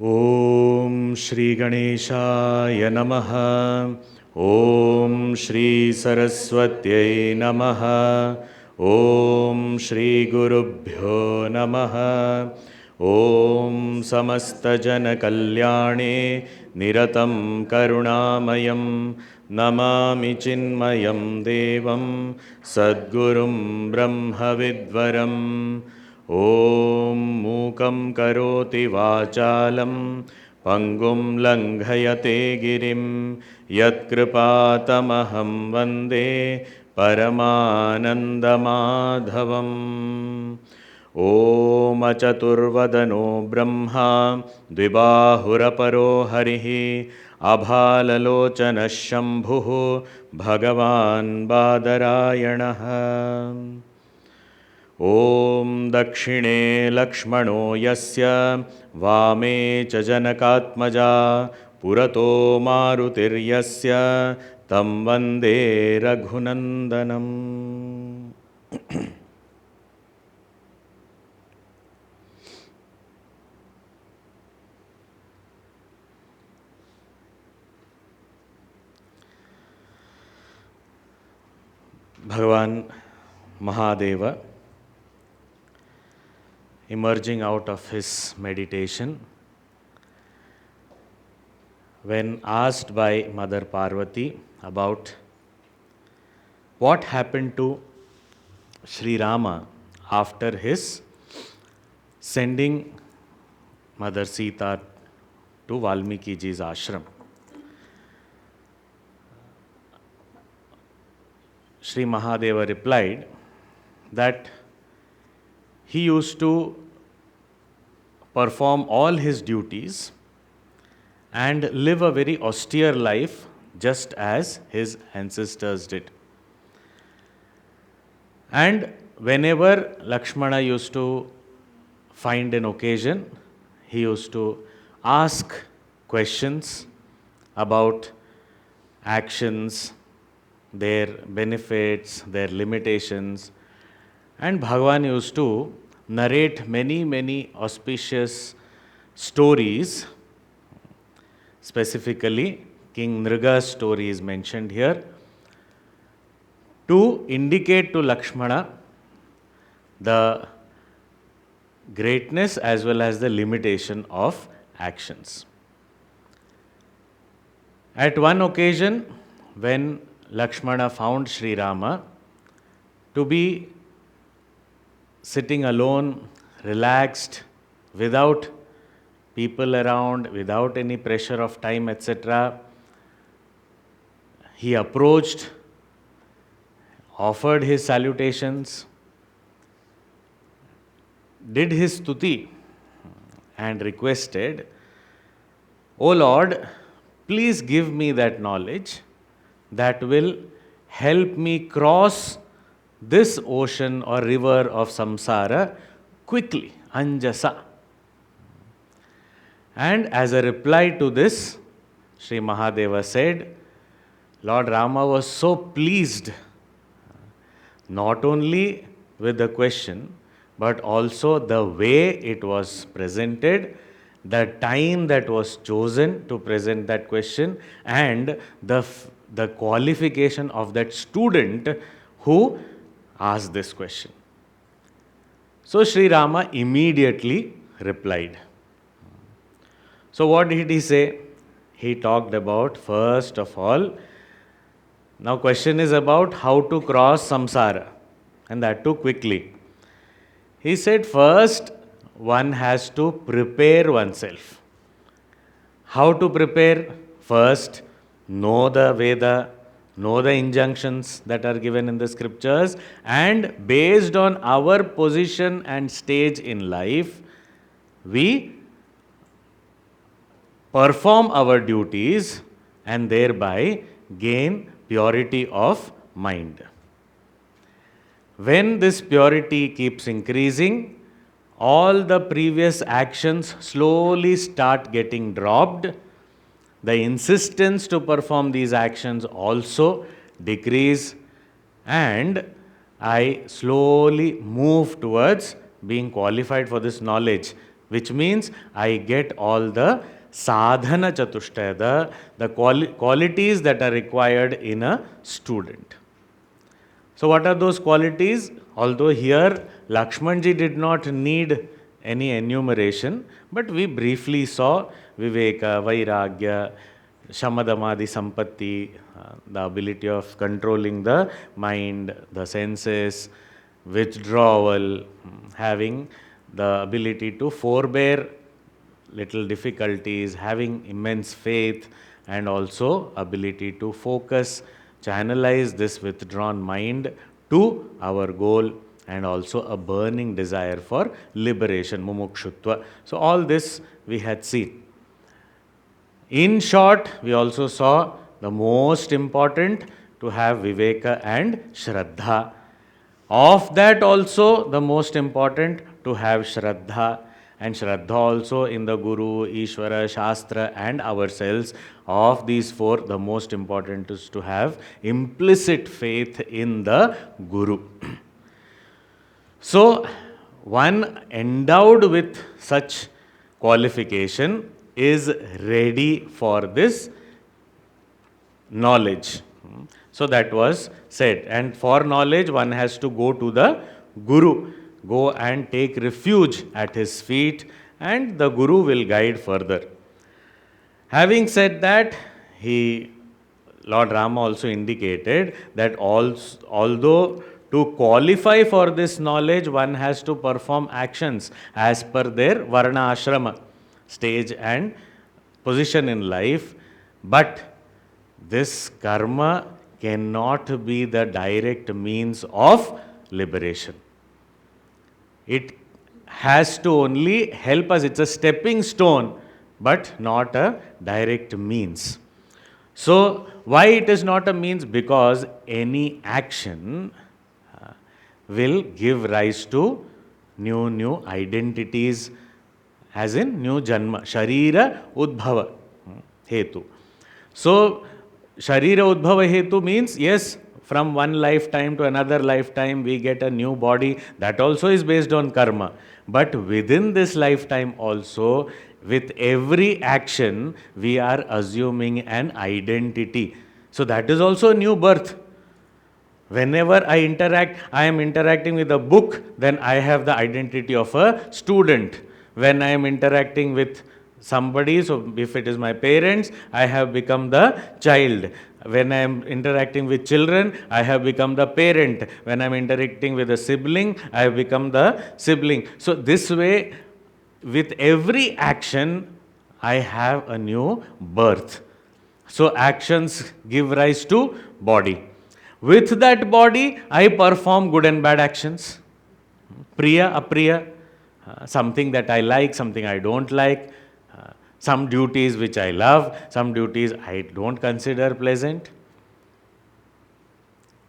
Om Shri Ganeshaya Namaha. Om Shri Saraswatyai Namaha. Om Shri Gurubhyo Namaha. Om Samasta Jana Kalyane Niratam Karunamayam Namami Chinmayam Devam Sadgurum Brahma Vidvaram. ॐ मूकं करोति वाचालं पङ्गुं लङ्घयते गिरिं यत्कृपातमहं वन्दे परमानन्दमाधवम् ॐ अचतुर्वदनो ब्रह्मा द्विबाहुरपरो हरिः अभाललोचनः शम्भुः भगवान् बादरायणः ॐ दक्षिणे लक्ष्मणो यस्य वामे च जनकात्मजा पुरतो मारुतिर्यस्य तं वन्दे रघुनन्दनम् भगवान Mahadev emerging out of his meditation, when asked by Mother Parvati about what happened to Shri Rama after his sending Mother Sita to Valmiki ji's ashram. Shri Mahadeva replied that he used to perform all his duties and live a very austere life just as his ancestors did. And whenever Lakshmana used to find an occasion, he used to ask questions about actions, their benefits, their limitations, and Bhagavan used to narrate many auspicious stories. Specifically, King Nriga's story is mentioned here to indicate to Lakshmana the greatness as well as the limitation of actions. At one occasion, when Lakshmana found Shri Rama to be sitting alone, relaxed, without people around, without any pressure of time, etc., he approached, offered his salutations, did his stuti, and requested, "O Lord, please give me that knowledge that will help me cross this ocean or river of samsara quickly, anjasa." And as a reply to this, Sri Mahadeva said, Lord Rama was so pleased not only with the question, but also the way it was presented, the time that was chosen to present that question, and the qualification of that student who asked this question. So Sri Rama immediately replied. So what did he say? He talked about, first of all, now question is about how to cross samsara, and that too quickly. He said first one has to prepare oneself. How to prepare? First, know the Veda, know the injunctions that are given in the scriptures, and based on our position and stage in life, we perform our duties and thereby gain purity of mind. When this purity keeps increasing, all the previous actions slowly start getting dropped. The insistence to perform these actions also decrease, and I slowly move towards being qualified for this knowledge, which means I get all the sadhana chatushtaya, the qualities that are required in a student. So what are those qualities? Although here Lakshmanji did not need any enumeration, but we briefly saw Viveka, Vairagya, Shamadamadi Sampatti, the ability of controlling the mind, the senses, withdrawal, having the ability to forbear little difficulties, having immense faith, and also ability to focus, channelize this withdrawn mind to our goal, and also a burning desire for liberation, mumukshutva. So all this we had seen. In short, we also saw the most important to have viveka and shraddha. Of that also, the most important to have shraddha, and shraddha also in the Guru, Ishvara, Shastra and ourselves. Of these four, the most important is to have implicit faith in the Guru. So, one endowed with such qualification is ready for this knowledge. So that was said. And for knowledge, one has to go to the Guru, go and take refuge at his feet, and the Guru will guide further. Having said that, Lord Rama also indicated that although to qualify for this knowledge, one has to perform actions as per their varna ashrama, stage and position in life, but this karma cannot be the direct means of liberation. It has to only help us. It's a stepping stone, but not a direct means. So, why it is not a means? Because any action will give rise to new identities, as in new janma, sharira udbhava hetu. So, sharira udbhava hetu means, yes, from one lifetime to another lifetime we get a new body. That also is based on karma. But within this lifetime also, with every action, we are assuming an identity. So that is also a new birth. Whenever I am interacting with a book, then I have the identity of a student. When I am interacting with somebody, so if it is my parents, I have become the child. When I am interacting with children, I have become the parent. When I am interacting with a sibling, I have become the sibling. So this way, with every action, I have a new birth. So actions give rise to body. With that body, I perform good and bad actions. Priya, apriya, something that I like, something I don't like. Some duties which I love, some duties I don't consider pleasant.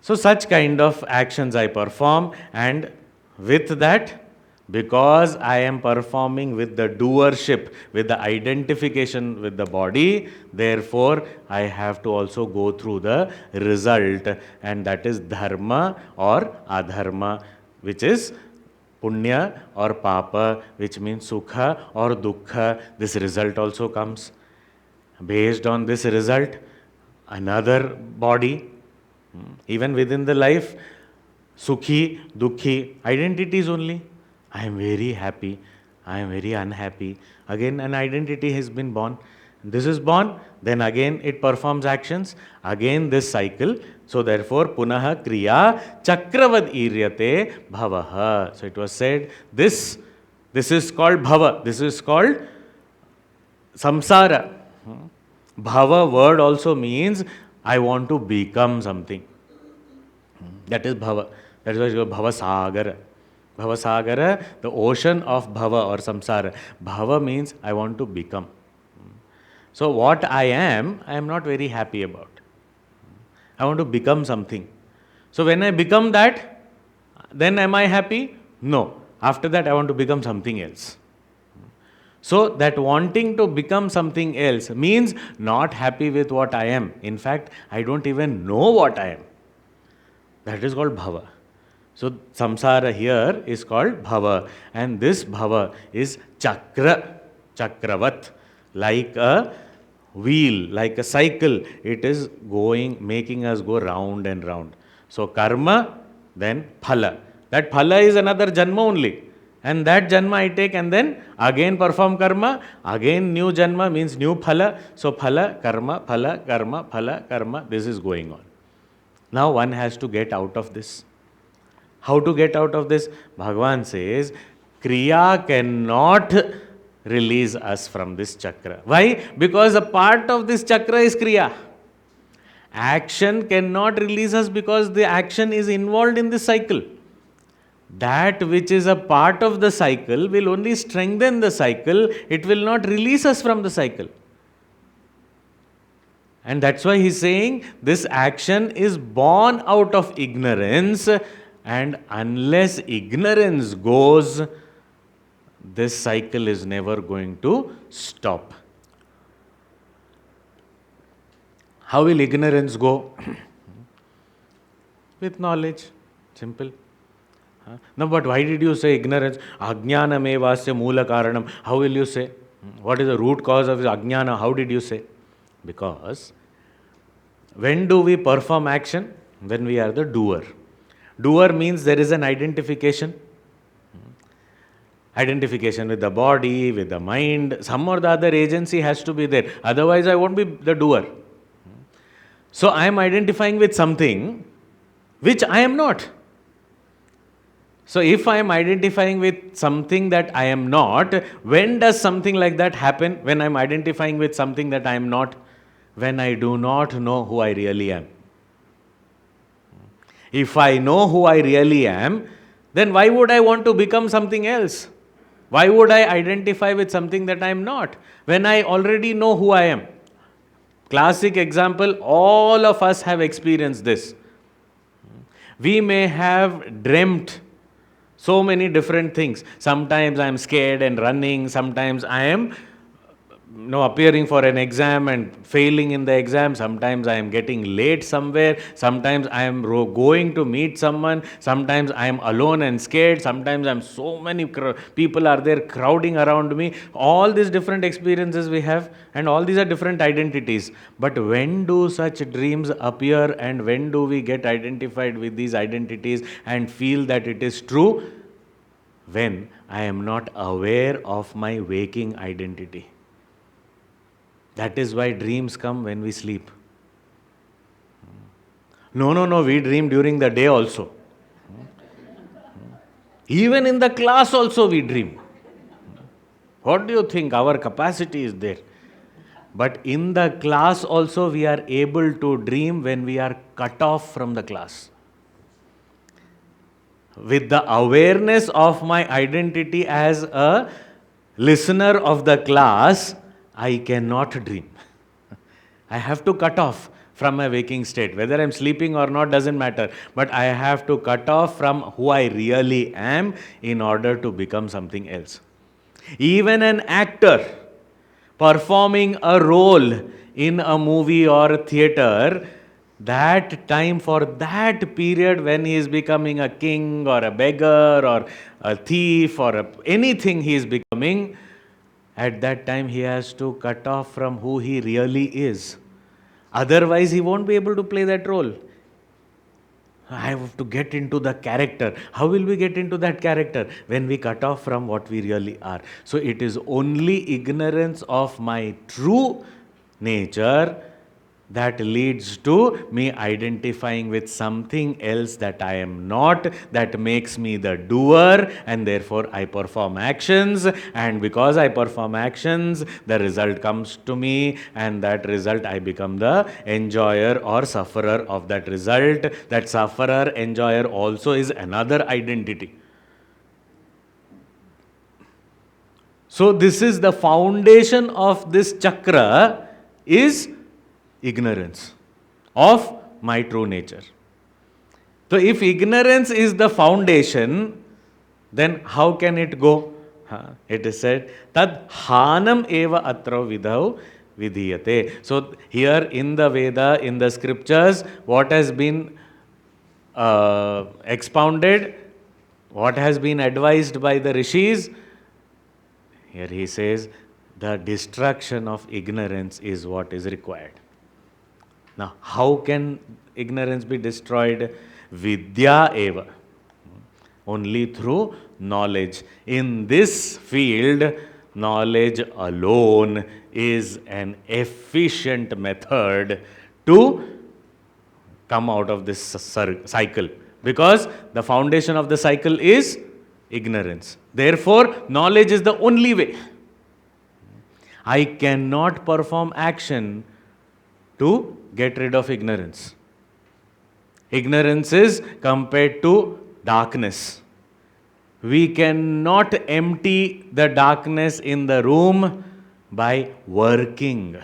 So such kind of actions I perform, and with that, because I am performing with the doership, with the identification with the body, therefore I have to also go through the result, and that is dharma or adharma, which is punya or papa, which means sukha or dukkha. This result also comes. Based on this result, another body, even within the life, sukhi, dukkhi, identities only. I am very happy, I am very unhappy. Again, an identity has been born. This is born, then again it performs actions, again this cycle. So therefore, punaha kriya chakravad iryate bhavaha. So it was said, this is called bhava, this is called samsara. Bhava word also means I want to become something. That is bhava. That is why you go bhava sagara. Bhava sagara, the ocean of bhava or samsara. Bhava means I want to become. So what I am not very happy about. I want to become something. So when I become that, then am I happy? No. After that, I want to become something else. So that wanting to become something else means not happy with what I am. In fact, I don't even know what I am. That is called bhava. So samsara here is called bhava, and this bhava is chakra, chakravat, like a wheel, like a cycle. It is going, making us go round and round. So karma, then phala. That phala is another janma only. And that janma I take and then again perform karma, again new janma means new phala. So phala, karma, phala, karma, phala, karma, this is going on. Now one has to get out of this. How to get out of this? Bhagavan says, Kriya cannot release us from this chakra. Why? Because a part of this chakra is Kriya. Action cannot release us because the action is involved in this cycle. That which is a part of the cycle will only strengthen the cycle, it will not release us from the cycle. And that's why he's saying this action is born out of ignorance, and unless ignorance goes, this cycle is never going to stop. How will ignorance go? With knowledge. Simple. No, but why did you say ignorance? Ajnanam evasya moola karanam. How will you say? What is the root cause of ajnana? How did you say? Because when do we perform action? When we are the doer. Doer means there is an identification. Identification with the body, with the mind. Some or the other agency has to be there. Otherwise, I won't be the doer. So, I am identifying with something which I am not. So, if I am identifying with something that I am not, when does something like that happen? When I am identifying with something that I am not? When I do not know who I really am. If I know who I really am, then why would I want to become something else? Why would I identify with something that I am not? When I already know who I am. Classic example, all of us have experienced this. We may have dreamt so many different things. Sometimes I am scared and running. Sometimes I am appearing for an exam and failing in the exam. Sometimes I am getting late somewhere. Sometimes I am going to meet someone. Sometimes I am alone and scared. Sometimes I am so many people are there crowding around me. All these different experiences we have, and all these are different identities. But when do such dreams appear, and when do we get identified with these identities and feel that it is true? When I am not aware of my waking identity. That is why dreams come when we sleep. No, we dream during the day also. Even in the class also we dream. What do you think? Our capacity is there. But in the class also we are able to dream when we are cut off from the class. With the awareness of my identity as a listener of the class, I cannot dream. I have to cut off from my waking state. Whether I'm sleeping or not doesn't matter. But I have to cut off from who I really am in order to become something else. Even an actor performing a role in a movie or a theater, that time, for that period when he is becoming a king or a beggar or a thief or anything he is becoming, at that time he has to cut off from who he really is. Otherwise he won't be able to play that role. I have to get into the character. How will we get into that character? When we cut off from what we really are. So it is only ignorance of my true nature that leads to me identifying with something else that I am not, that makes me the doer, and therefore I perform actions, and because I perform actions, the result comes to me, and that result I become the enjoyer or sufferer of that result. That sufferer, enjoyer also is another identity. So this is the foundation of this chakra, is ignorance of my true nature. So if ignorance is the foundation, then how can it go? It is said, tad hanam eva atra vidhau vidhiyate. So here in the Veda, in the scriptures, what has been expounded, what has been advised by the rishis. Here he says, the destruction of ignorance is what is required. Now, how can ignorance be destroyed? Vidya eva. Only through knowledge. In this field, knowledge alone is an efficient method to come out of this cycle. Because the foundation of the cycle is ignorance. Therefore, knowledge is the only way. I cannot perform action to get rid of ignorance. Ignorance is compared to darkness. We cannot empty the darkness in the room by working.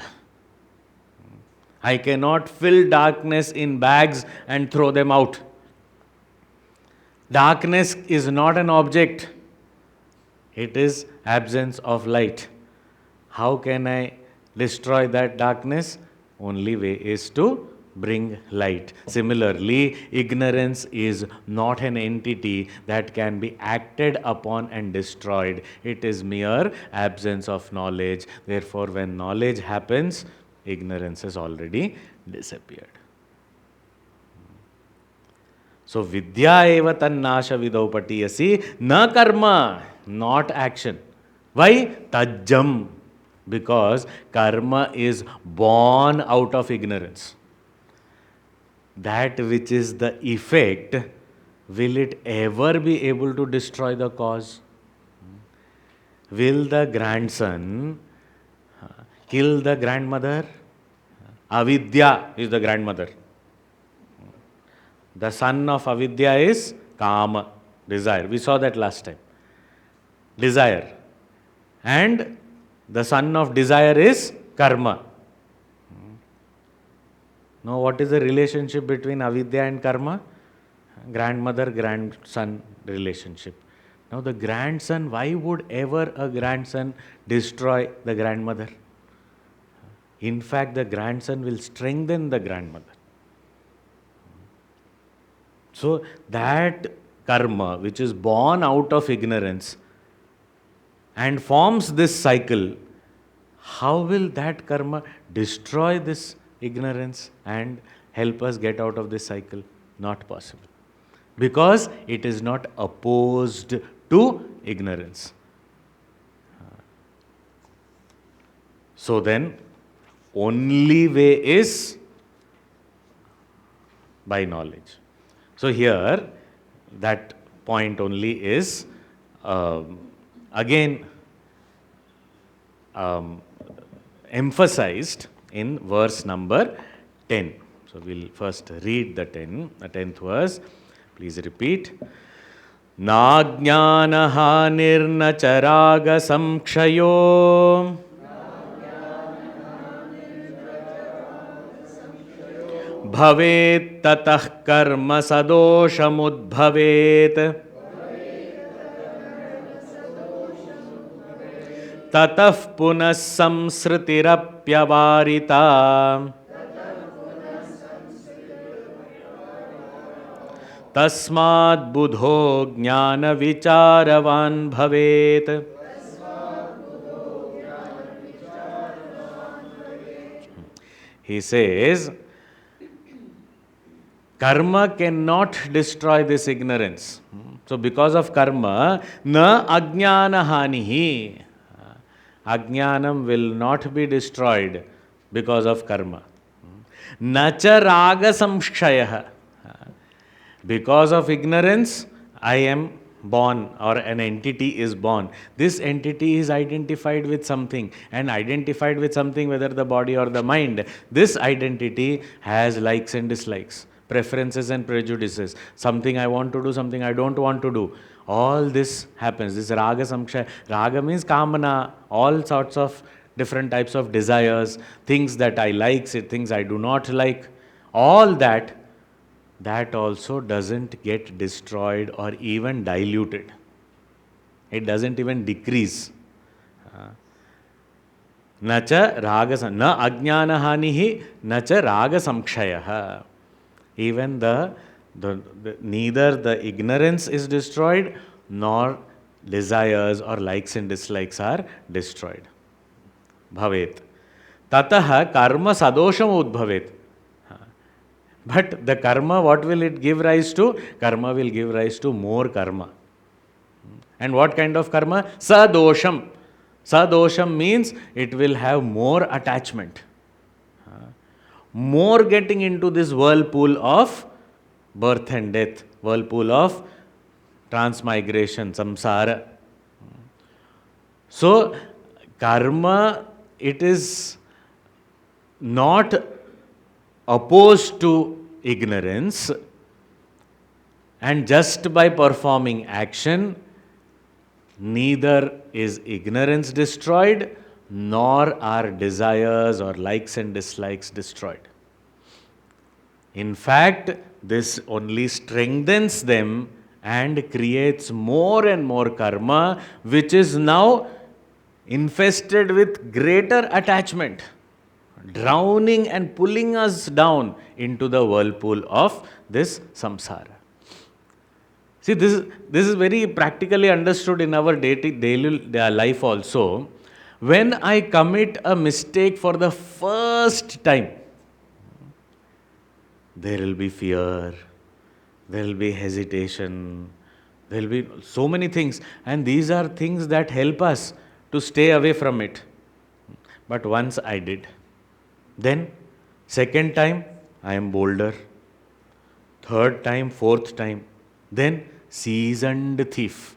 I cannot fill darkness in bags and throw them out. Darkness is not an object. It is absence of light. How can I destroy that darkness? Only way is to bring light. Similarly, ignorance is not an entity that can be acted upon and destroyed. It is mere absence of knowledge. Therefore, when knowledge happens, ignorance has already disappeared. So, vidya eva tannasha vidau patiyasi, na karma, not action. Why? Tajjam. Because karma is born out of ignorance. That which is the effect, will it ever be able to destroy the cause? Will the grandson kill the grandmother? Avidya is the grandmother. The son of avidya is kama, desire. We saw that last time. Desire. And the son of desire is karma. Now, what is the relationship between avidya and karma? Grandmother, grandson relationship. Now, the grandson, why would ever a grandson destroy the grandmother? In fact, the grandson will strengthen the grandmother. So, that karma, which is born out of ignorance and forms this cycle, how will that karma destroy this ignorance and help us get out of this cycle? Not possible. Because it is not opposed to ignorance. So then, only way is by knowledge. So here, that point only is again emphasized in verse number 10. So we'll first read the 10th verse. Please repeat. Nagnana hanirna charaga samkshayo bhavet tatah karma sadoshamudbhavet tatah punas samsritirapyavarita tasmad budho jnana vicharavan bhavet. He says, karma cannot destroy this ignorance. So, because of karma, na ajnana hanihi. Ajnanam will not be destroyed because of karma. Nacha raga samshayah. Because of ignorance, I am born, or an entity is born. This entity is identified with something, and identified with something, whether the body or the mind. This identity has likes and dislikes, preferences and prejudices. Something I want to do, something I don't want to do. All this happens. This raga samkshaya. Raga means kamana, all sorts of different types of desires, things that I like, things I do not like. All that also doesn't get destroyed or even diluted. It doesn't even decrease. Nacha raga na ajnana hanihi nacha raga samkshayah. Even the Neither the ignorance is destroyed, nor desires or likes and dislikes are destroyed. Bhavet. Tataha karma sadosham udbhavet. But the karma, what will it give rise to? Karma will give rise to more karma. And what kind of karma? Sadosham. Sadosham means it will have more attachment. More getting into this whirlpool of birth and death, whirlpool of transmigration, samsara. So, karma, it is not opposed to ignorance, and just by performing action, neither is ignorance destroyed, nor are desires or likes and dislikes destroyed. In fact, this only strengthens them and creates more and more karma, which is now infested with greater attachment, drowning and pulling us down into the whirlpool of this samsara. See, this is very practically understood in our daily life also. When I commit a mistake for the first time, there will be fear, there will be hesitation, there will be so many things, and these are things that help us to stay away from it. But once I did, then second time I am bolder, third time, fourth time, then seasoned thief.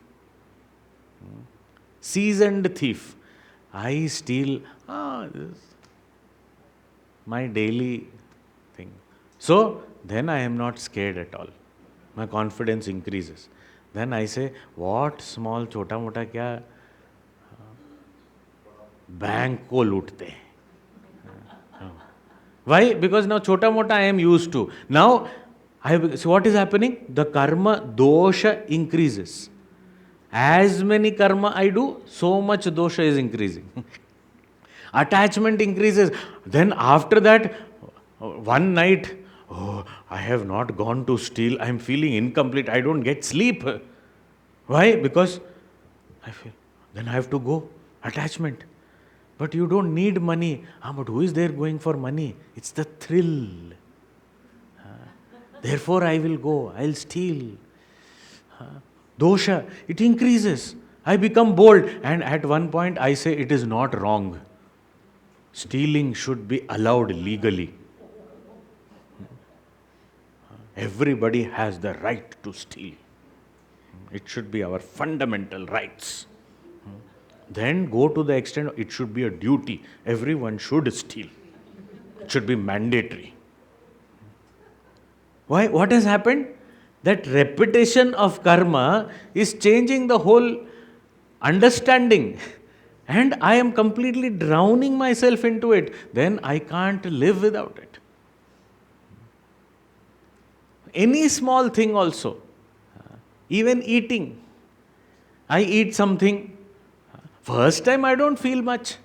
Seasoned thief. I steal, this is my daily thing. So, then I am not scared at all. My confidence increases. Then I say, what small, chota mota kya, bank ko lootte. Why? Because now chota mota I am used to. Now, so what is happening? The karma dosha increases. As many karma I do, so much dosha is increasing. Attachment increases. Then after that, one night, I have not gone to steal. I am feeling incomplete. I don't get sleep. Why? Because I feel, then I have to go. Attachment. But you don't need money. But who is there going for money? It's the thrill. Therefore I will go. I'll steal. Dosha, it increases. I become bold. And at one point I say it is not wrong. Stealing should be allowed legally. Everybody has the right to steal. It should be our fundamental rights. Then go to the extent it should be a duty. Everyone should steal. It should be mandatory. Why? What has happened? That repetition of karma is changing the whole understanding. And I am completely drowning myself into it. Then I can't live without it. Any small thing also. Even eating. I eat something. First time I don't feel much.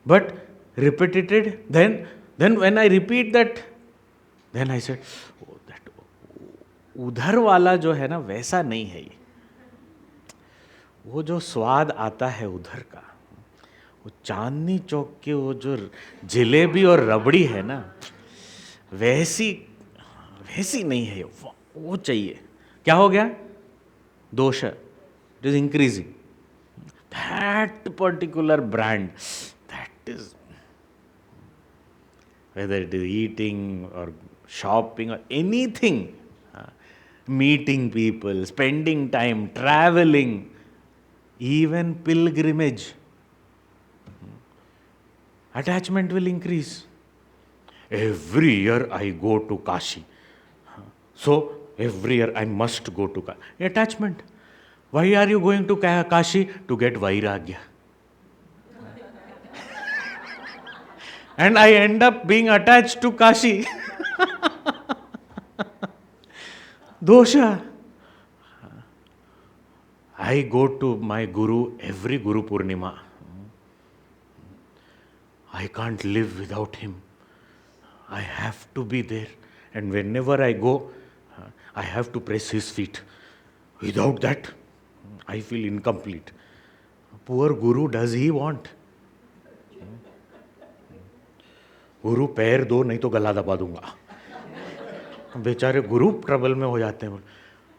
But repeated, then when I repeat that, then I said, that उधर वाला जो है ना वैसा नहीं है ये. वो जो स्वाद आता है उधर का, वो चांदनी चौक के वो जो जलेबी और रबड़ी है ना, वैसी नहीं है, वो चाहिए. क्या हो गया? दोष. It is increasing. That particular brand, that is, whether it is eating or shopping or anything, meeting people, spending time, traveling, even pilgrimage, attachment will increase. Every year I go to Kashi. So every year I must go to Kashi. Attachment. Why are you going to Kashi? To get Vairagya. And I end up being attached to Kashi. Dosha. I go to my Guru every Guru Purnima. I can't live without him. I have to be there. And whenever I go, I have to press his feet. Without that, I feel incomplete. Poor Guru, does he want? गुरु पैर दो नहीं तो गला दबा दूंगा. बेचारे गुरु trouble में हो जाते हैं.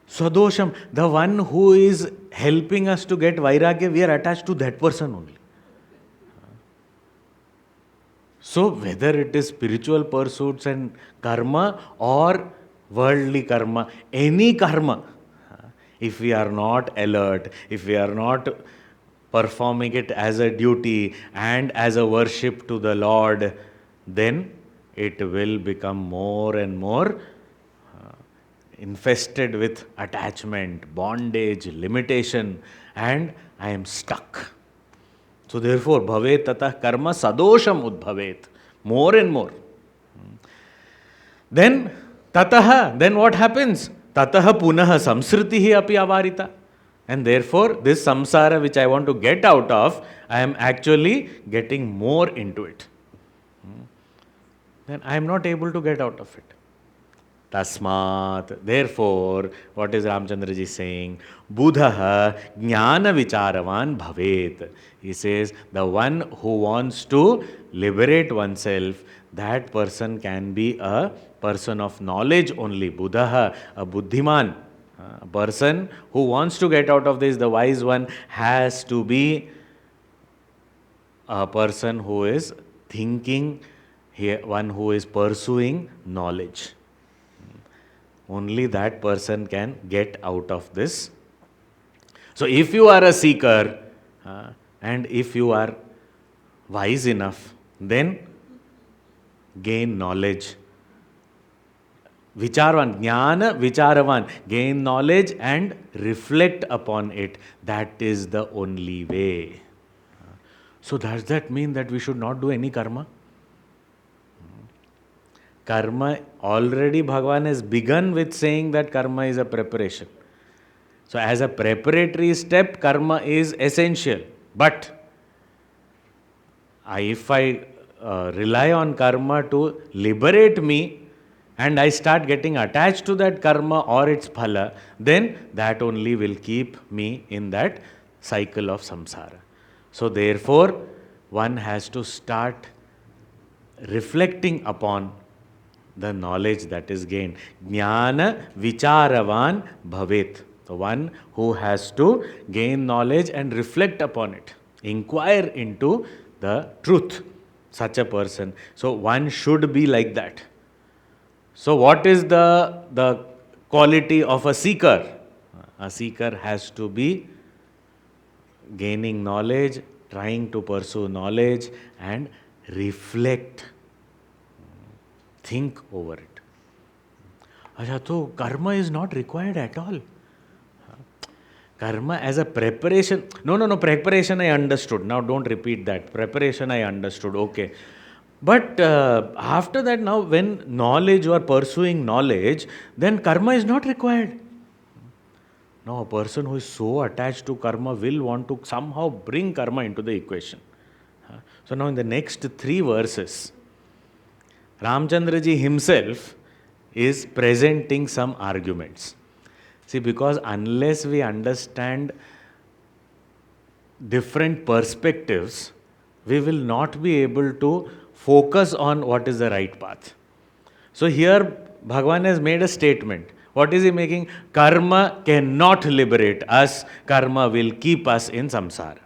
Sadosham, the one who is helping us to get vairagya, we are attached to that person only. So whether it is spiritual pursuits and karma or worldly karma, any karma, if we are not alert, if we are not performing it as a duty and as a worship to the Lord, then it will become more and more infested with attachment, bondage, limitation, and I am stuck. So therefore, bhavet tatah karma sadosham udbhavet. More and more. Then tataha, then what happens? Tataha punaha samsritihi api avarita. And therefore, this samsara which I want to get out of, I am actually getting more into it. Then I am not able to get out of it. Tasmat, therefore, what is Ramchandraji saying? Buddha jnana vicharavan bhavet. He says, the one who wants to liberate oneself, that person can be a person of knowledge only. Buddha, a buddhiman. A person who wants to get out of this, the wise one, has to be a person who is thinking, one who is pursuing knowledge. Only that person can get out of this. So if you are a seeker and if you are wise enough, then gain knowledge. Vicharvan, jnana vicharavan, gain knowledge and reflect upon it. That is the only way. So does that mean that we should not do any karma? Karma, already Bhagavan has begun with saying that karma is a preparation. So as a preparatory step, karma is essential. But if I rely on karma to liberate me and I start getting attached to that karma or its phala, then that only will keep me in that cycle of samsara. So therefore, one has to start reflecting upon the knowledge that is gained. Jnana vicharavan bhavet. The one who has to gain knowledge and reflect upon it. Inquire into the truth. Such a person. So one should be like that. So what is the quality of a seeker? A seeker has to be gaining knowledge, trying to pursue knowledge and reflect. Think over it. Acha, so karma is not required at all. Karma as a preparation. No, preparation I understood. Now don't repeat that. Preparation I understood. Okay. But after that, now when knowledge, you are pursuing knowledge, then karma is not required. Now a person who is so attached to karma will want to somehow bring karma into the equation. So now in the next 3 verses, Ramchandraji himself is presenting some arguments. See, because unless we understand different perspectives, we will not be able to focus on what is the right path. So here Bhagavan has made a statement. What is he making? Karma cannot liberate us. Karma will keep us in samsara.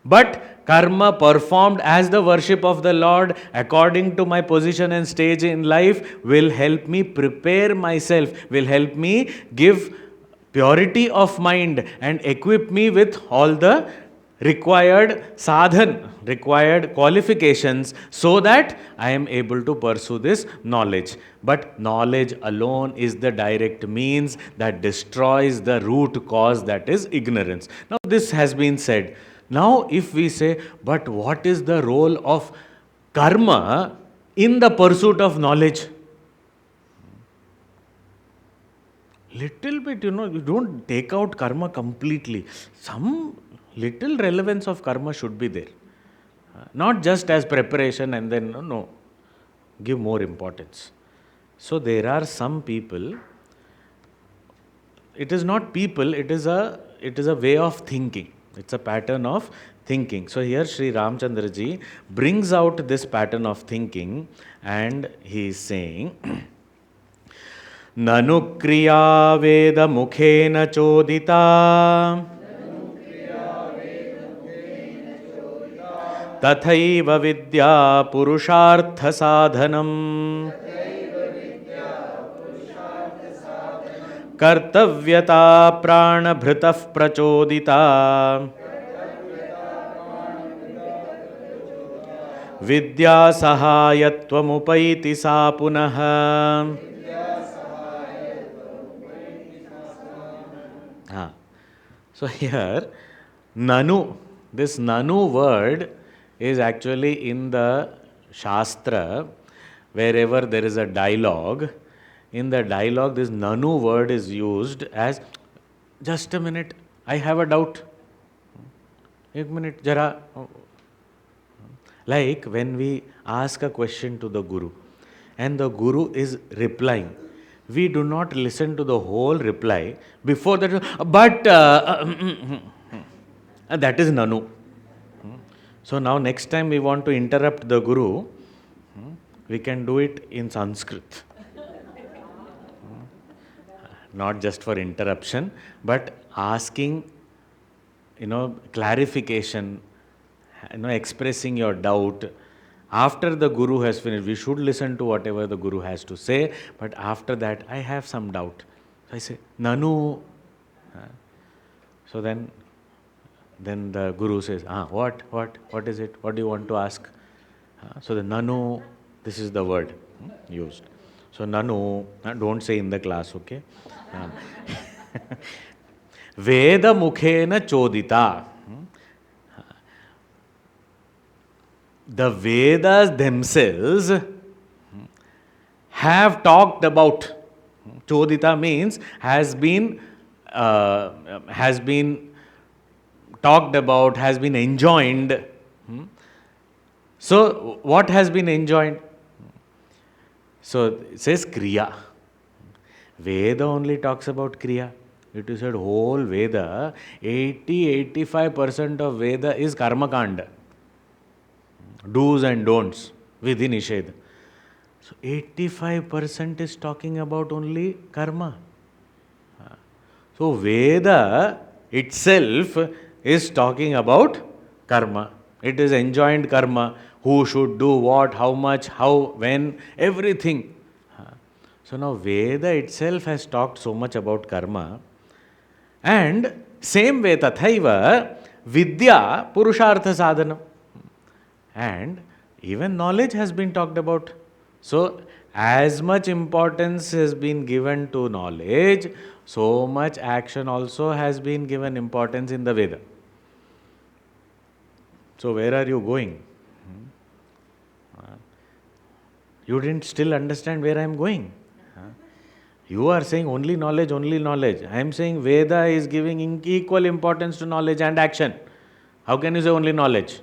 But karma performed as the worship of the Lord according to my position and stage in life will help me prepare myself, will help me give purity of mind and equip me with all the required sadhan, required qualifications so that I am able to pursue this knowledge. But knowledge alone is the direct means that destroys the root cause, that is ignorance. Now this has been said. Now if we say, but what is the role of karma in the pursuit of knowledge? Little bit, you don't take out karma completely. Some little relevance of karma should be there. Not just as preparation and then, no, give more importance. So there are some people, it is not people, it is a way of thinking. It's a pattern of thinking. So here Sri Ramchandra ji brings out this pattern of thinking, and he is saying, Nanu kriya veda mukhena chodita tathaiva vidya purushartha sadhanam कर्तव्यता प्राणभृतः प्रचोदिता विद्या सहायत्वमुपैति सा पुनः. So here, Nanu, this Nanu word is actually in the Shastra, wherever there is a dialogue. In the dialogue, this Nanu word is used as, just a minute, I have a doubt. Ek minute, jara. Like when we ask a question to the Guru and the Guru is replying, we do not listen to the whole reply before that, but that is Nanu. So now next time we want to interrupt the Guru, we can do it in Sanskrit. Not just for interruption, but asking, clarification, expressing your doubt. After the Guru has finished, we should listen to whatever the Guru has to say, but after that, I have some doubt. So I say, Nanu. So then the Guru says, what is it? What do you want to ask? So the Nanu, this is the word used. So Nanu, don't say in the class, okay? Veda mukhena chodita. The Vedas themselves have talked about. Chodita means has been talked about, has been enjoined. So what has been enjoined? So it says Kriya. Veda only talks about Kriya. It is said whole Veda, 80-85% of Veda is Karma Kanda. Do's and don'ts, Vidhi Nishedha. So 85% is talking about only karma. So Veda itself is talking about karma. It is enjoined karma. Who should do what, how much, how, when, everything. So now Veda itself has talked so much about karma. And same way tathaiva vidya purushartha sadhanam. And even knowledge has been talked about. So as much importance has been given to knowledge, so much action also has been given importance in the Veda. So where are you going? You didn't still understand where I am going. You are saying only knowledge, only knowledge. I am saying Veda is giving equal importance to knowledge and action. How can you say only knowledge?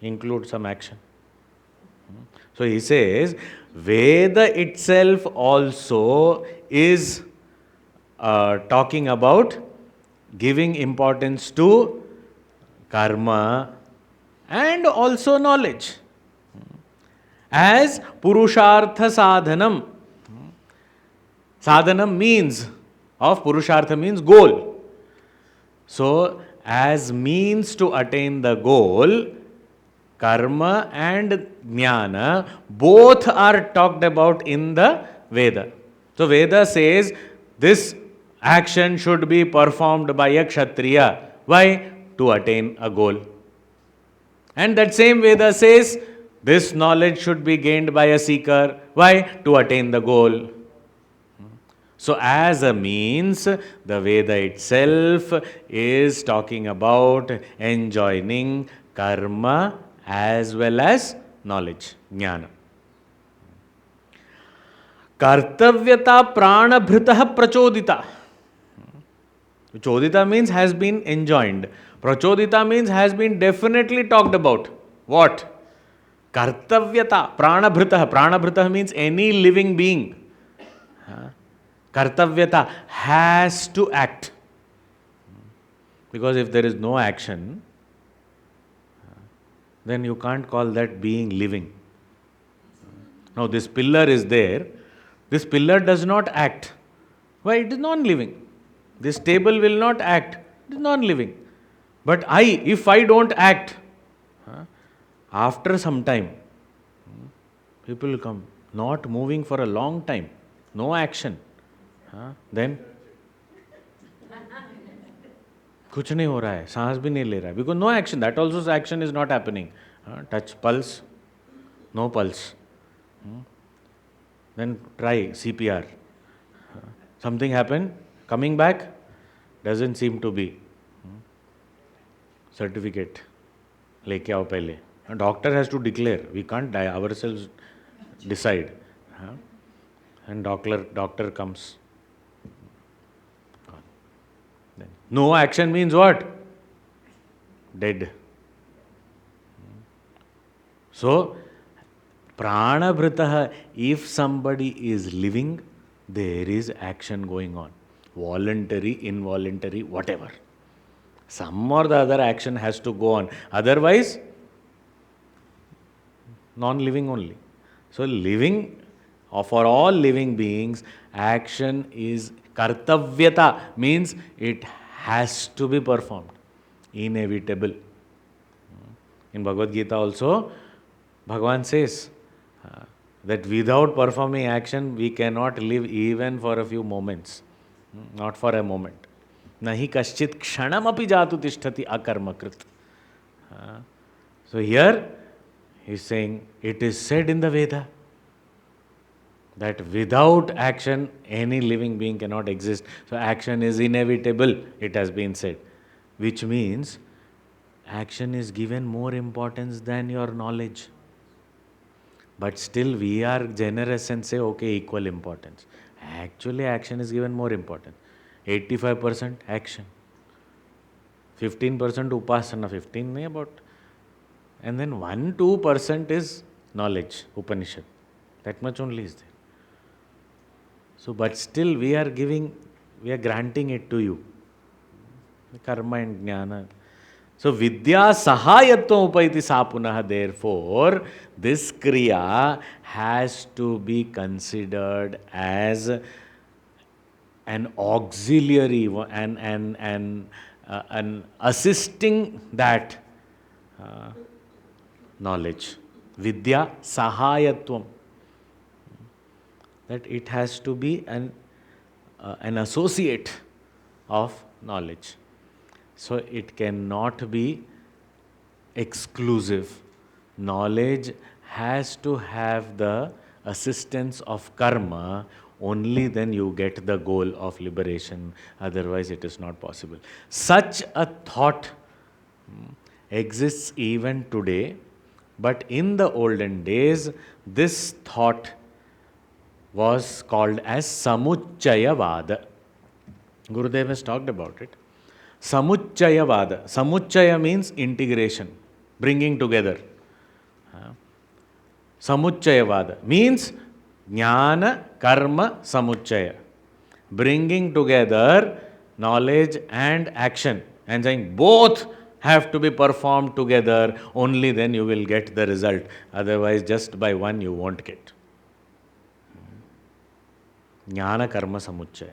Include some action. So he says, Veda itself also is talking about giving importance to karma and also knowledge as purushartha sadhanam. Sadhanam means of purushartha means goal. So as means to attain the goal, karma and jnana both are talked about in the Veda. So Veda says this action should be performed by a kshatriya. Why? To attain a goal. And that same Veda says this knowledge should be gained by a seeker. Why? To attain the goal. So as a means, the Veda itself is talking about enjoining karma as well as knowledge, jnana. Kartavyata pranabhritaha prachodita. Chodita means has been enjoined. Prachodita means has been definitely talked about. What? Kartavyata, pranabhritah. Pranabhritah means any living being. Kartavyata has to act. Because if there is no action, then you can't call that being living. Now this pillar is there. This pillar does not act. Why? It is non-living. This table will not act. It is non-living. But if I don't act, after some time, people will come, not moving for a long time, no action. Then कुछ नहीं हो रहा है, सांस भी नहीं ले रहा है, because no action. That also action is not happening. Touch pulse, no pulse. Then try CPR. Something happened, coming back, doesn't seem to be. Certificate लेके आओ पहले. Doctor has to declare. We can't ourselves decide. And doctor comes. Then no action means what? Dead. So, pranabhritah, if somebody is living, there is action going on. Voluntary, involuntary, whatever. Some or the other action has to go on. Otherwise, non-living only. So, living, for all living beings, action is kartavyata, means it has to be performed. Inevitable. In Bhagavad Gita also, Bhagavan says that without performing action, we cannot live even for a few moments. Not for a moment. Nahi kaschit kshanam api jatu tishtati akarmakrit. So here, he is saying, it is said in the Veda that without action, any living being cannot exist. So action is inevitable, it has been said. Which means, action is given more importance than your knowledge. But still we are generous and say, okay, equal importance. Actually, action is given more importance. 85% action. 15% upasana, 15 nahi about. And then 1-2% is knowledge, Upanishad. That much only is there. So, but still we are granting it to you. Karma and jnana. So, vidya sahayatvam upaiti sapunah. Therefore, this kriya has to be considered as an auxiliary, an assisting that knowledge. Vidya sahayatvam. That it has to be an associate of knowledge. So it cannot be exclusive. Knowledge has to have the assistance of karma, only then you get the goal of liberation. Otherwise it is not possible. Such a thought exists even today, but in the olden days, this thought was called as Samuchayavada. Gurudev has talked about it. Samuchayavada. Samuchaya means integration, bringing together. Samuchayavada means jnana karma samuchaya, bringing together knowledge and action, and saying both have to be performed together, only then you will get the result. Otherwise, just by one you won't get. Jnana karma samuchaya.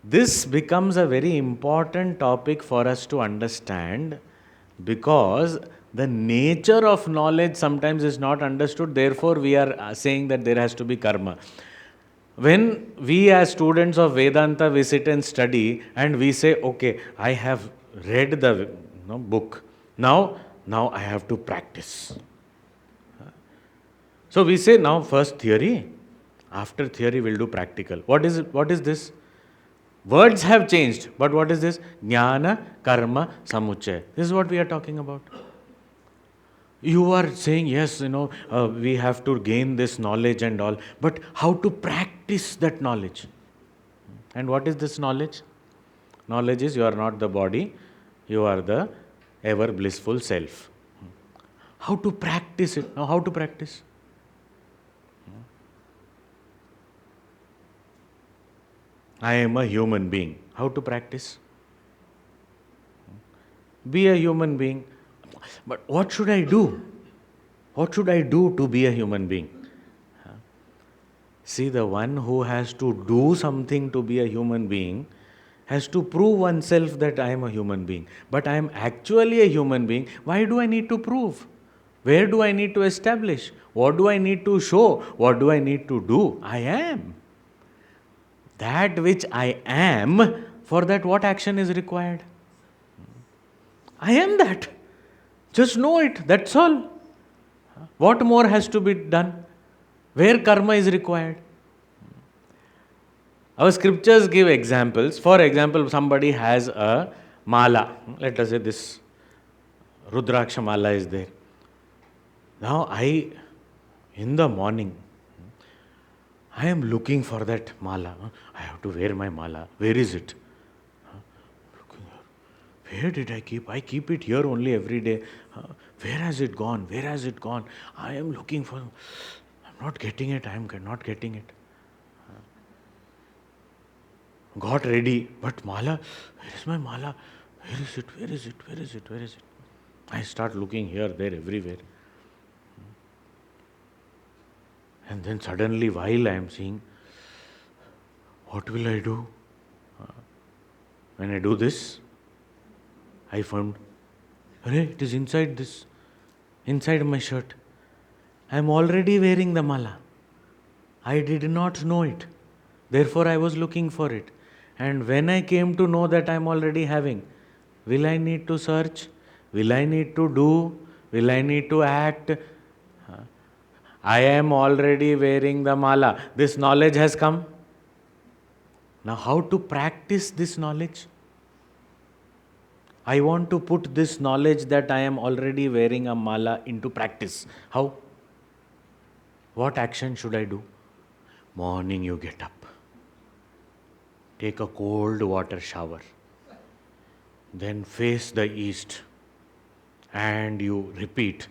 This becomes a very important topic for us to understand, because the nature of knowledge sometimes is not understood. Therefore, we are saying that there has to be karma. When we as students of Vedanta, we sit and study and we say, okay, I have read the book. Now I have to practice. So we say now first theory. After theory, we'll do practical. What is this? Words have changed, but what is this? Jnana, karma, samuchaya. This is what we are talking about. You are saying, yes, we have to gain this knowledge and all, but how to practice that knowledge? And what is this knowledge? Knowledge is you are not the body, you are the ever blissful self. How to practice it? Now, how to practice? I am a human being. How to practice? Be a human being. But what should I do? What should I do to be a human being? See, the one who has to do something to be a human being has to prove oneself that I am a human being. But I am actually a human being. Why do I need to prove? Where do I need to establish? What do I need to show? What do I need to do? I am. That which I am, for that what action is required? I am that. Just know it, that's all. What more has to be done? Where karma is required? Our scriptures give examples. For example, somebody has a mala. Let us say this Rudraksha mala is there. Now in the morning, I am looking for that mala. I have to wear my mala. Where is it? Where did I keep? I keep it here only every day. Where has it gone? Where has it gone? I am looking for. I'm not getting it. I am not getting it. Got ready, but mala. Where is my mala? Where is it? Where is it? Where is it? Where is it? I start looking here, there, everywhere. And then suddenly, while I am seeing, what will I do? When I do this, I found, it is inside this, inside my shirt. I am already wearing the mala. I did not know it. Therefore, I was looking for it. And when I came to know that I am already having, will I need to search? Will I need to do? Will I need to act? I am already wearing the mala. This knowledge has come. Now, how to practice this knowledge? I want to put this knowledge that I am already wearing a mala into practice. How? What action should I do? Morning you get up. Take a cold water shower. Then face the east. And you repeat,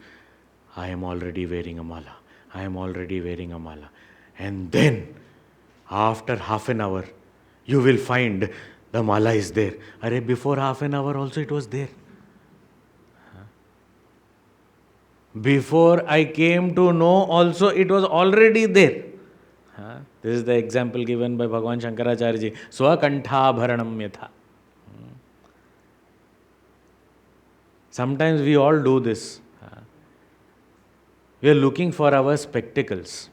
I am already wearing a mala. I am already wearing a mala. And then, after half an hour, you will find the mala is there. Before half an hour also it was there. Before I came to know also it was already there. This is the example given by Bhagavan Shankaracharya ji. Swakanthabharanam yatha. Sometimes we all do this. We are looking for our spectacles.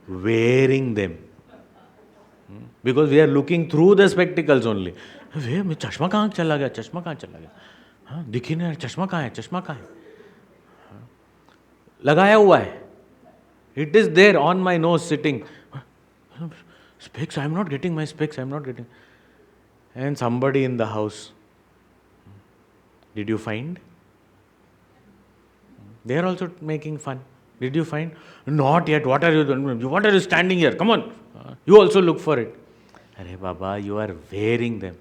Wearing them. Because we are looking through the spectacles only. चश्मा कहाँ चला गया? चश्मा कहाँ चला गया? दिखी नहीं, चश्मा कहाँ है? चश्मा कहाँ है? लगाया हुआ है. It is there on my nose sitting. Specs, I am not getting my specs, I am not getting. And somebody in the house. Did you find? They are also making fun. Did you find? Not yet. What are you doing? What are you standing here? Come on. You also look for it. Arey Baba, you are wearing them.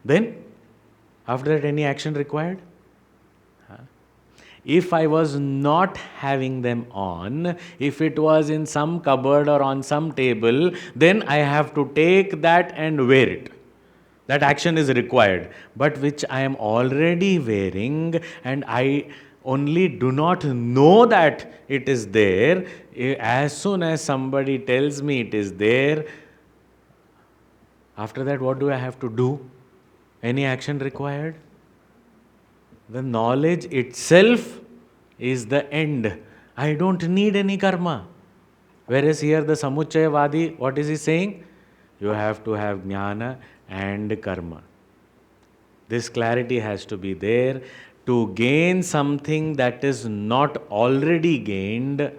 Then, after that, any action required? If I was not having them on, if it was in some cupboard or on some table, then I have to take that and wear it. That action is required. But which I am already wearing and I only do not know that it is there. As soon as somebody tells me it is there, after that what do I have to do? Any action required? The knowledge itself is the end. I don't need any karma. Whereas here the Samuchayavadi, what is he saying? You have to have jnana and karma. This clarity has to be there. To gain something that is not already gained,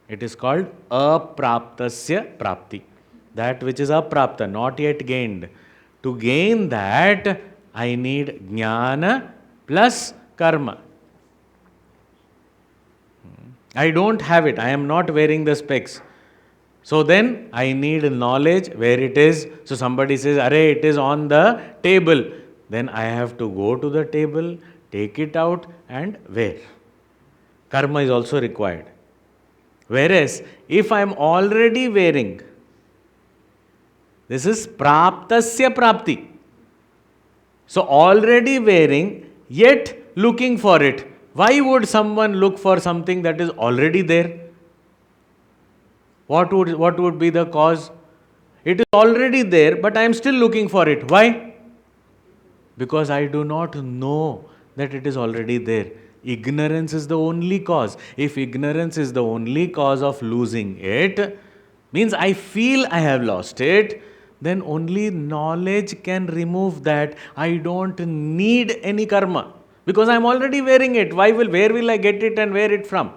it is called apraptasya prapti. That which is aprapta, not yet gained. To gain that, I need jnana plus karma. I don't have it. I am not wearing the specs. So then I need knowledge where it is. So somebody says, Arey, it is on the table. then I have to go to the table, take it out and wear. Karma is also required. Whereas, if I am already wearing, this is praptasya prapti. So, already wearing, yet looking for it. Why would someone look for something that is already there? What would be the cause? It is already there, but I am still looking for it. Why? Because I do not know that it is already there. Ignorance is the only cause. If ignorance is the only cause of losing it, means I feel I have lost it, then only knowledge can remove that. I don't need any karma because I am already wearing it. Where will I get it and wear it from?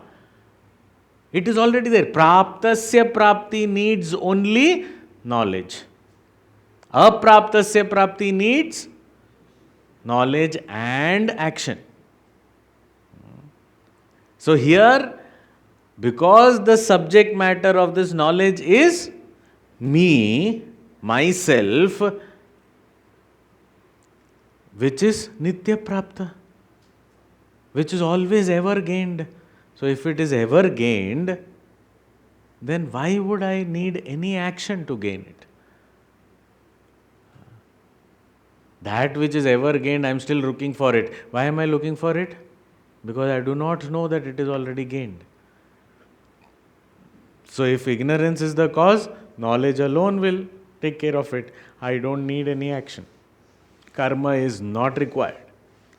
It is already there. Praptasya prapti needs only knowledge. Apraptasya prapti needs knowledge and action. So here, because the subject matter of this knowledge is me, myself, which is nitya prapta, which is always ever gained. So if it is ever gained, then why would I need any action to gain it? That which is ever gained, I am still looking for it. Why am I looking for it? Because I do not know that it is already gained. So if ignorance is the cause, knowledge alone will take care of it. I don't need any action. Karma is not required.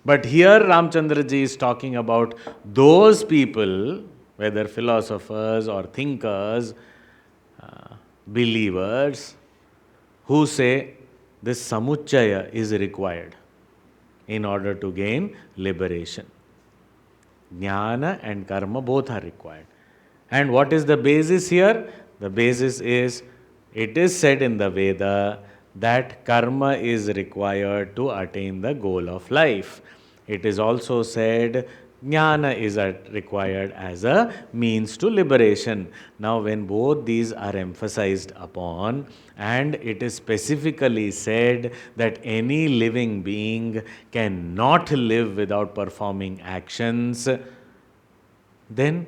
But here Ramchandra ji is talking about those people, whether philosophers or thinkers, believers, who say this samuchaya is required in order to gain liberation. Jnana and karma both are required. And what is the basis here? The basis is, it is said in the Veda that karma is required to attain the goal of life. It is also said jnana is required as a means to liberation. Now when both these are emphasized upon, and it is specifically said that any living being cannot live without performing actions, then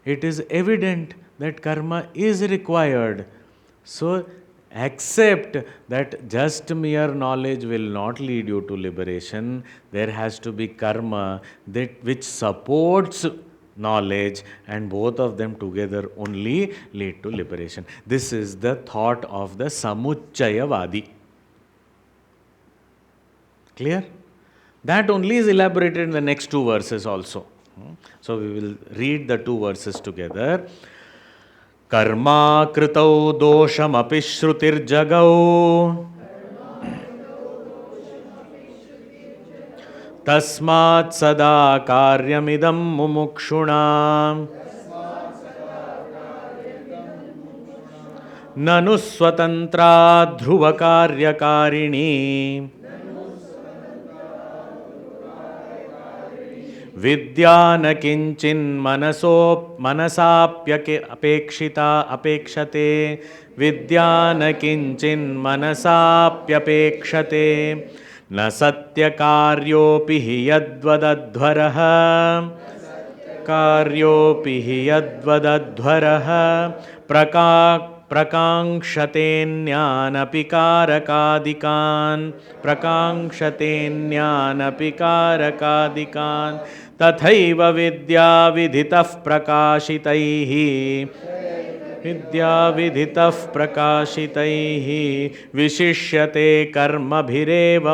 it is evident that karma is required. So accept that just mere knowledge will not lead you to liberation. There has to be karma which supports knowledge, and both of them together only lead to liberation. This is the thought of the Samuchayavadi. Clear? That only is elaborated in the next two verses also. So we will read the two verses together. Karma kritau dosham api shrutir jagau tasmat sada karyamidam mumukshuna nanu swatantra dhruva karyakarini vidya na kinchin apekshate vidya na kinchin manasapyapekshate na satya karyopi hi yadvadadhvaraha prakangshatenyanapi karakadikan tathaiva vidya vidhitah prakashitaihi vishishyate karmabhireva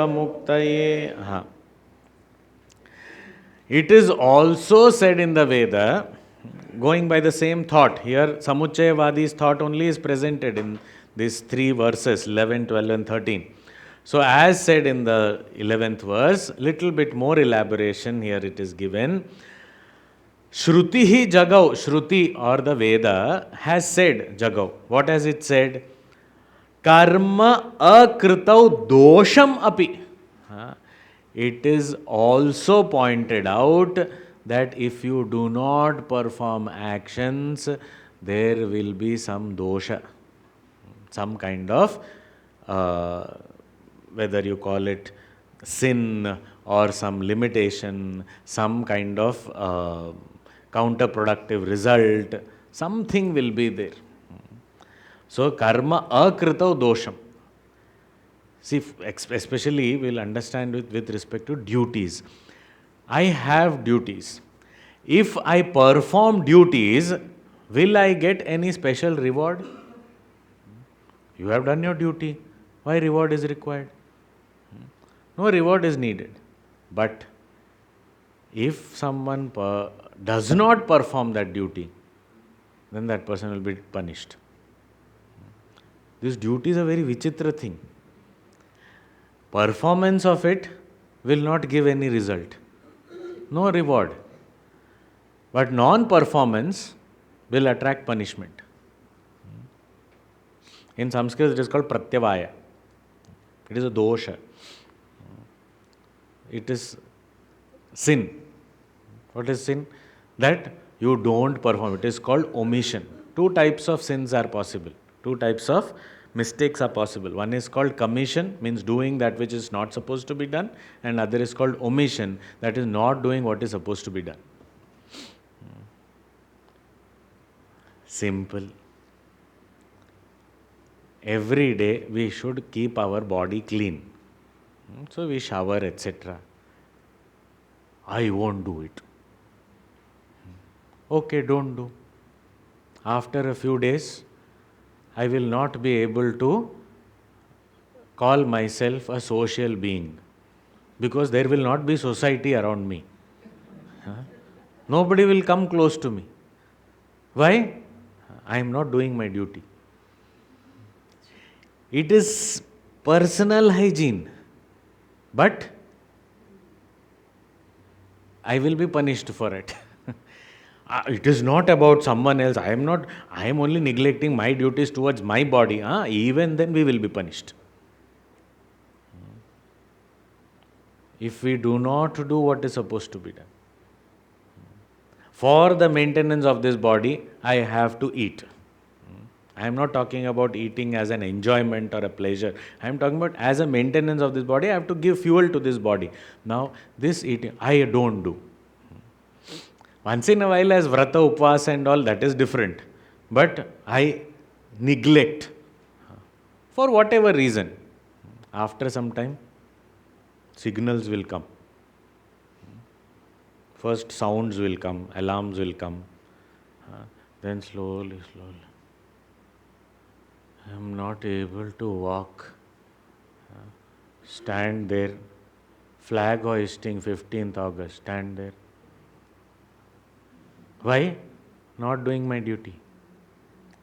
muktaye. It is also said in the Veda, going by the same thought, here Samuchayavadi's thought only is presented in these three verses, 11, 12 and 13. So as said in the 11th verse, little bit more elaboration here it is given. Shrutihi jagau, Shruti or the Veda has said jagau. What has it said? Karma akritau dosham api. It is also pointed out that if you do not perform actions, there will be some dosha. some kind of, whether you call it sin or some limitation, some kind of counterproductive result, something will be there. So karma akritau dosham. See, especially we'll understand with respect to duties. I have duties. If I perform duties, will I get any special reward? You have done your duty. Why reward is required? No reward is needed. But if someone does not perform that duty, then that person will be punished. This duty is a very vichitra thing. Performance of it will not give any result. No reward. But non-performance will attract punishment. In Sanskrit it is called pratyavaya. It is a dosha. It is sin. What is sin? That you don't perform. It is called omission. Two types of sins are possible. Two types of mistakes are possible. One is called commission, means doing that which is not supposed to be done, and other is called omission, that is not doing what is supposed to be done. Simple. Every day we should keep our body clean. So we shower, etc. I won't do it. Okay, don't do. After a few days, I will not be able to call myself a social being, because there will not be society around me. Nobody will come close to me. Why? I am not doing my duty. It is personal hygiene, but I will be punished for it. It is not about someone else. I am only neglecting my duties towards my body. Even then we will be punished. If we do not do what is supposed to be done. For the maintenance of this body, I have to eat. I am not talking about eating as an enjoyment or a pleasure. I am talking about as a maintenance of this body, I have to give fuel to this body. Now, this eating, I don't do. Once in a while as vrata, upvasa and all, that is different. But I neglect for whatever reason. After some time, signals will come. First sounds will come, alarms will come. Then slowly. I am not able to walk. Stand there. Flag hoisting 15th August. Stand there. Why? Not doing my duty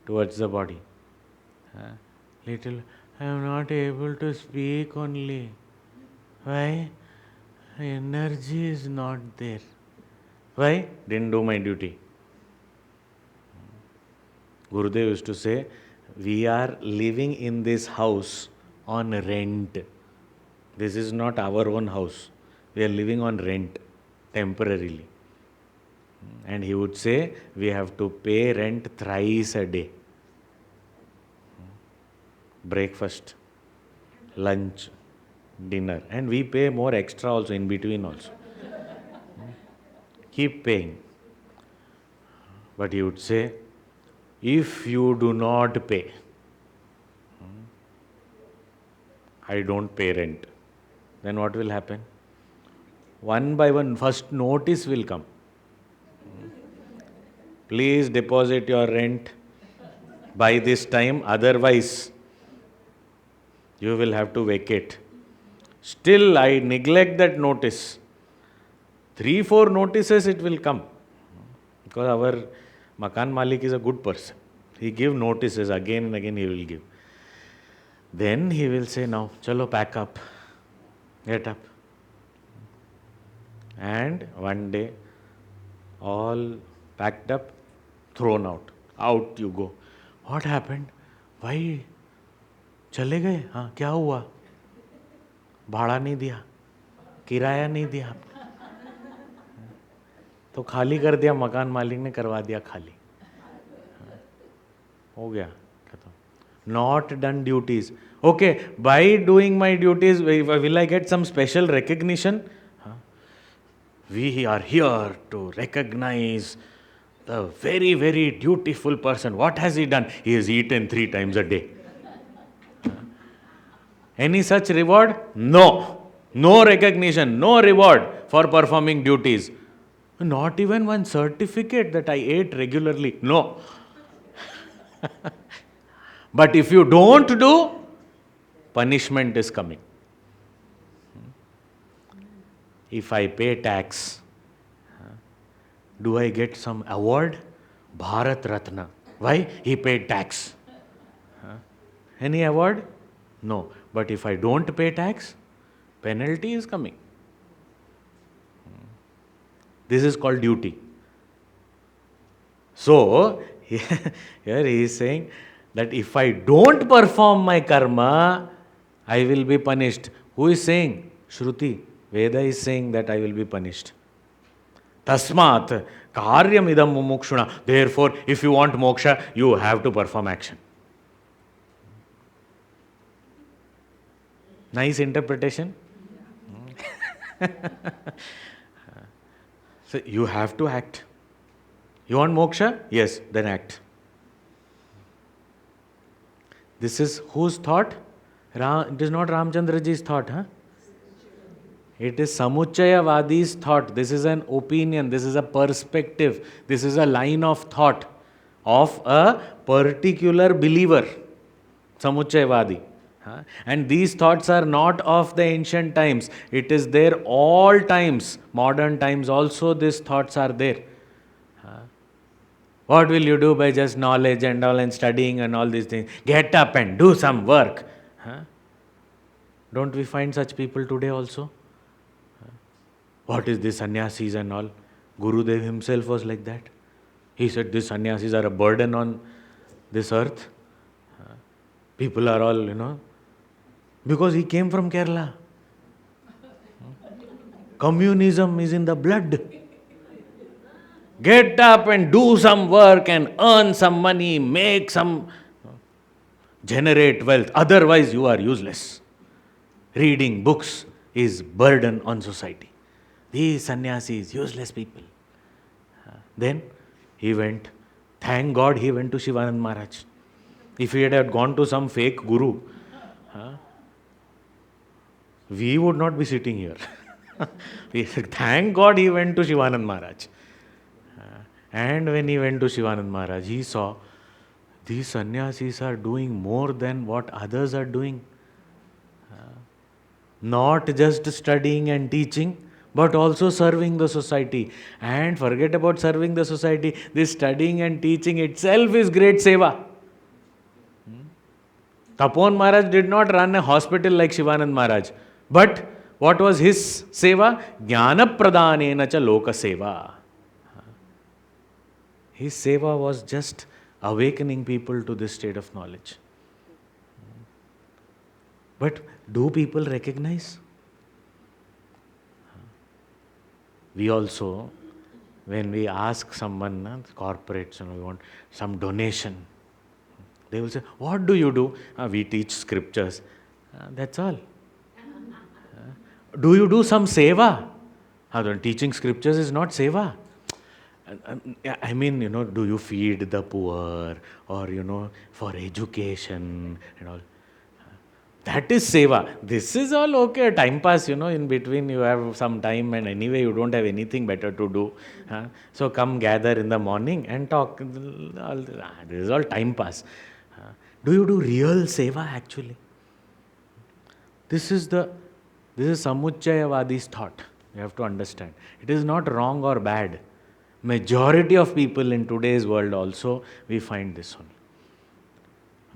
towards the body. Little, I am not able to speak only. Why? Energy is not there. Why? Didn't do my duty. Gurudev used to say, we are living in this house on rent. This is not our own house. We are living on rent temporarily. And he would say, we have to pay rent thrice a day. Breakfast, lunch, dinner. And we pay more extra also in between also. Keep paying. But he would say, if you do not pay, I don't pay rent, then what will happen? One by one, first notice will come. Please deposit your rent by this time, otherwise you will have to vacate. Still, I neglect that notice. 3-4 notices it will come. Because our Makan Malik is a good person. He gives notices again and again he will give. Then he will say, now, chalo, pack up. Get up. And one day, all packed up, thrown out. Out you go. What happened? Why? चले गए? हाँ, क्या हुआ? भाड़ा नहीं दिया, किराया नहीं दिया, तो खाली कर दिया, मकान मालिक ने करवा दिया खाली, हो गया खत्म. not done duties. Okay, by doing my duties, will I get some special recognition? Huh? We are here to recognize the very, very dutiful person. What has he done? He has eaten 3 times a day. Any such reward? No. No recognition, no reward for performing duties. Not even one certificate that I ate regularly. No. But if you don't do, punishment is coming. If I pay tax, do I get some award? Bharat Ratna. Why? He paid tax. Any award? No. But if I don't pay tax, penalty is coming. This is called duty. So, here he is saying that if I don't perform my karma, I will be punished. Who is saying? Shruti. Veda is saying that I will be punished. Tasmat karyam idam mumukshuna. Therefore, if you want moksha, you have to perform action. Nice interpretation. So you have to act. You want moksha? Yes, then act. This is whose thought? It is not Ramchandraji's thought, huh? It is Samuchayavadi's thought. This is an opinion. This is a perspective. This is a line of thought of a particular believer. Samuchayavadi. And these thoughts are not of the ancient times. It is there all times. Modern times also these thoughts are there. What will you do by just knowledge and all and studying and all these things? Get up and do some work. Don't we find such people today also? What is this sannyasis and all? Gurudev himself was like that. He said these sannyasis are a burden on this earth. People are all, because he came from Kerala. Communism is in the blood. Get up and do some work and earn some money, make some, generate wealth. Otherwise you are useless. Reading books is burden on society. These sannyasis, useless people. Then he went, thank God he went to Shivanand Maharaj. If he had gone to some fake guru, we would not be sitting here. Thank God he went to Shivanand Maharaj. And when he went to Shivanand Maharaj, he saw these sannyasis are doing more than what others are doing. Not just studying and teaching, but also serving the society. And forget about serving the society, this studying and teaching itself is great seva. Tapon Maharaj did not run a hospital like Shivanand Maharaj. But what was his seva? Jnana pradhanena cha loka seva. His seva was just awakening people to this state of knowledge. But do people recognize? We also, when we ask someone, corporates, we want some donation, they will say, what do you do? We teach scriptures. That's all. Do you do some seva? Teaching scriptures is not seva. I mean, do you feed the poor or, for education and all? That is seva. This is all okay, time pass, in between you have some time and anyway you don't have anything better to do. So come gather in the morning and talk. This is all time pass. Do you do real seva actually? This is Samuchayavadi's thought. You have to understand. It is not wrong or bad. Majority of people in today's world also, we find this only.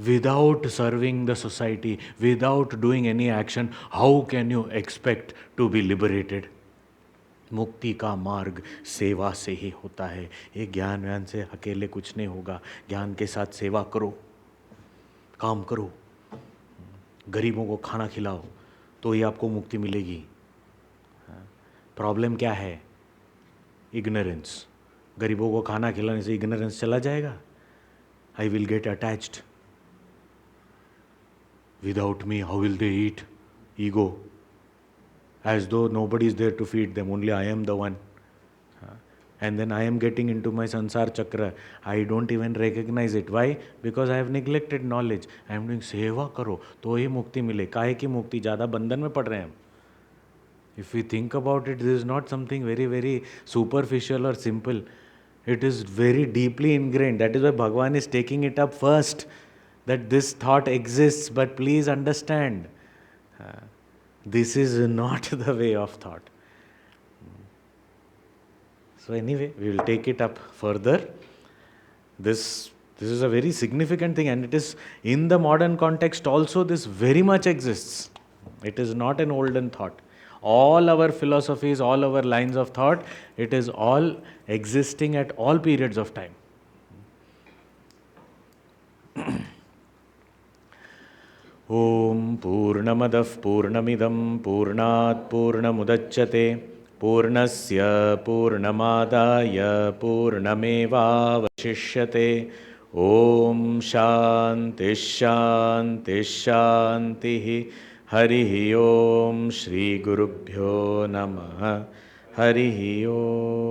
Without serving the society, without doing any action, how can you expect to be liberated? मुक्ति का मार्ग सेवा से ही होता है. ये ज्ञान व्यान से अकेले कुछ नहीं होगा. ज्ञान के साथ सेवा करो, काम करो, गरीबों को खाना खिलाओ, तो ही आपको मुक्ति मिलेगी. प्रॉब्लम क्या है? इग्नोरेंस. गरीबों को खाना खिलाने से इग्नोरेंस चला जाएगा? I will get attached. Without me, how will they eat? Ego. As though nobody is there to feed them, only I am the one. And then I am getting into my sansar chakra. I don't even recognize it. Why? Because I have neglected knowledge. I am doing सेवा करो तो ही मुक्ति मिले. काहे की मुक्ति? ज़्यादा बंधन में पड़ रहे हैं हम. If we think about it, this is not something very, very superficial or simple. It is very deeply ingrained. That is why Bhagavan is taking it up first. That this thought exists, but please understand, this is not the way of thought. So anyway, we will take it up further. This is a very significant thing, and it is in the modern context also. This very much exists. It is not an olden thought. All our philosophies, all our lines of thought, it is all existing at all periods of time. Om Purnamadah Purnamidam Purnat Purnamudachyate Purnasya Purnamadaya Purnameva Vashishyate. Om Shanti Shanti Shanti. Harihi Om Shri Gurubhyo Namaha. Harihi Om.